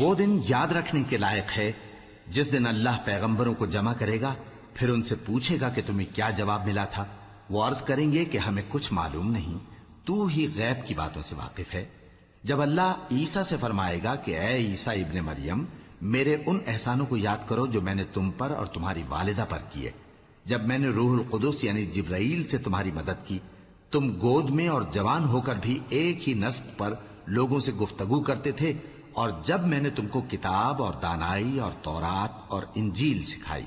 وہ دن یاد رکھنے کے لائق ہے جس دن اللہ پیغمبروں کو جمع کرے گا، پھر ان سے پوچھے گا کہ تمہیں کیا جواب ملا تھا۔ وہ عرض کریں گے کہ ہمیں کچھ معلوم نہیں، تو ہی غیب کی باتوں سے واقف ہے۔ جب اللہ عیسیٰ سے فرمائے گا کہ اے عیسیٰ ابن مریم، میرے ان احسانوں کو یاد کرو جو میں نے تم پر اور تمہاری والدہ پر کیے، جب میں نے روح القدس یعنی جبرائیل سے تمہاری مدد کی، تم گود میں اور جوان ہو کر بھی ایک ہی نسق پر لوگوں سے گفتگو کرتے تھے، اور جب میں نے تم کو کتاب اور دانائی اور تورات اور انجیل سکھائی،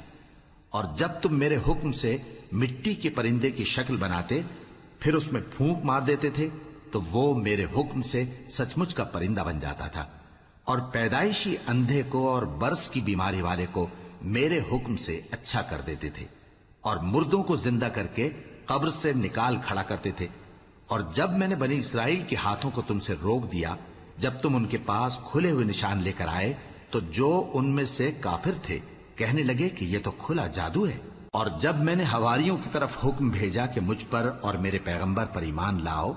اور جب تم میرے حکم سے مٹی کے پرندے کی شکل بناتے پھر اس میں پھونک مار دیتے تھے تو وہ میرے حکم سے سچ مچ کا پرندہ بن جاتا تھا، اور پیدائشی اندھے کو اور برس کی بیماری والے کو میرے حکم سے اچھا کر دیتے تھے، اور مردوں کو زندہ کر کے قبر سے نکال کھڑا کرتے تھے۔ اور جب میں نے بنی اسرائیل کے ہاتھوں کو تم سے روک دیا، جب تم ان کے پاس کھلے ہوئے نشان لے کر آئے، تو جو ان میں سے کافر تھے کہنے لگے کہ یہ تو کھلا جادو ہے۔ اور جب میں نے حواریوں کی طرف حکم بھیجا کہ مجھ پر اور میرے پیغمبر پر ایمان لاؤ،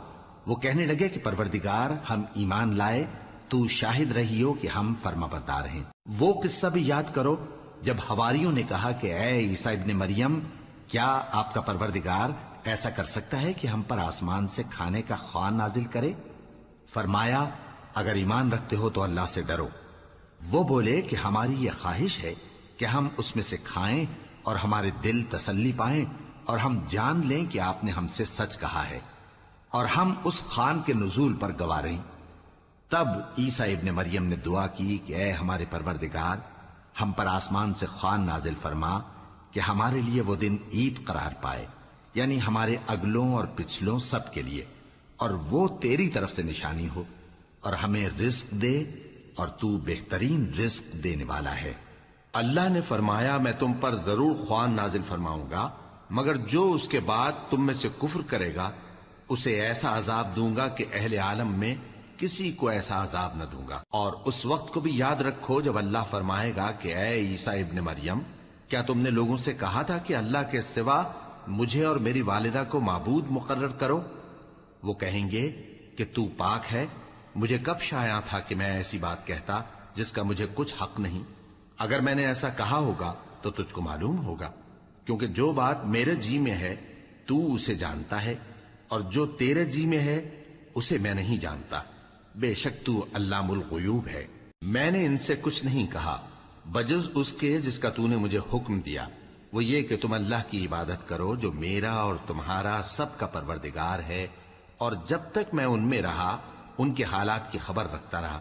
وہ کہنے لگے کہ پروردگار، ہم ایمان لائے، تو شاہد رہی ہو کہ ہم فرما بردار ہیں۔ وہ قصہ بھی یاد کرو جب حواریوں نے کہا کہ اے عیسیٰ ابن مریم، کیا آپ کا پروردگار ایسا کر سکتا ہے کہ ہم پر آسمان سے کھانے کا خوان نازل کرے؟ فرمایا، اگر ایمان رکھتے ہو تو اللہ سے ڈرو۔ وہ بولے کہ ہماری یہ خواہش ہے کہ ہم اس میں سے کھائیں اور ہمارے دل تسلی پائیں، اور ہم جان لیں کہ آپ نے ہم سے سچ کہا ہے، اور ہم اس خوان کے نزول پر گواہ رہیں۔ تب عیسیٰ ابن مریم نے دعا کی کہ اے ہمارے پروردگار، ہم پر آسمان سے خوان نازل فرما کہ ہمارے لیے وہ دن عید قرار پائے، یعنی ہمارے اگلوں اور پچھلوں سب کے لیے، اور وہ تیری طرف سے نشانی ہو، اور ہمیں رزق دے، اور تو بہترین رزق دینے والا ہے۔ اللہ نے فرمایا، میں تم پر ضرور خوان نازل فرماؤں گا، مگر جو اس کے بعد تم میں سے کفر کرے گا اسے ایسا عذاب دوں گا کہ اہل عالم میں کسی کو ایسا عذاب نہ دوں گا۔ اور اس وقت کو بھی یاد رکھو جب اللہ فرمائے گا کہ اے عیسیٰ ابن مریم، کیا تم نے لوگوں سے کہا تھا کہ اللہ کے سوا مجھے اور میری والدہ کو معبود مقرر کرو؟ وہ کہیں گے کہ تو پاک ہے، مجھے کب شایع تھا کہ میں ایسی بات کہتا جس کا مجھے کچھ حق نہیں؟ اگر میں نے ایسا کہا ہوگا تو تجھ کو معلوم ہوگا، کیونکہ جو بات میرے جی میں ہے تو اسے جانتا ہے، اور جو تیرے جی میں ہے اسے میں نہیں جانتا۔ بے شک تو علام الغیوب ہے۔ میں نے ان سے کچھ نہیں کہا بجز اس کے جس کا تو نے مجھے حکم دیا، وہ یہ کہ تم اللہ کی عبادت کرو جو میرا اور تمہارا سب کا پروردگار ہے، اور جب تک میں ان میں رہا ان کے حالات کی خبر رکھتا رہا۔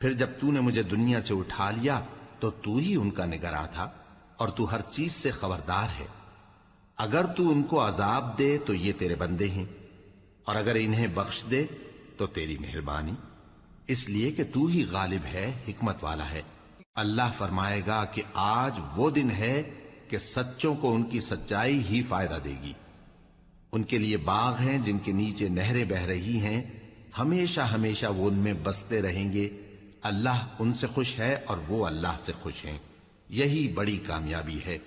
پھر جب تو نے مجھے دنیا سے اٹھا لیا تو تو ہی ان کا نگراں تھا، اور تو ہر چیز سے خبردار ہے۔ اگر تو ان کو عذاب دے تو یہ تیرے بندے ہیں، اور اگر انہیں بخش دے تو تیری مہربانی، اس لیے کہ تو ہی غالب ہے، حکمت والا ہے۔ اللہ فرمائے گا کہ آج وہ دن ہے کہ سچوں کو ان کی سچائی ہی فائدہ دے گی۔ ان کے لیے باغ ہیں جن کے نیچے نہریں بہ رہی ہیں، ہمیشہ ہمیشہ وہ ان میں بستے رہیں گے۔ اللہ ان سے خوش ہے اور وہ اللہ سے خوش ہیں، یہی بڑی کامیابی ہے۔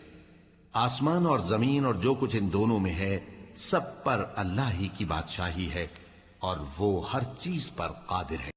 آسمان اور زمین اور جو کچھ ان دونوں میں ہے، سب پر اللہ ہی کی بادشاہی ہے، اور وہ ہر چیز پر قادر ہے۔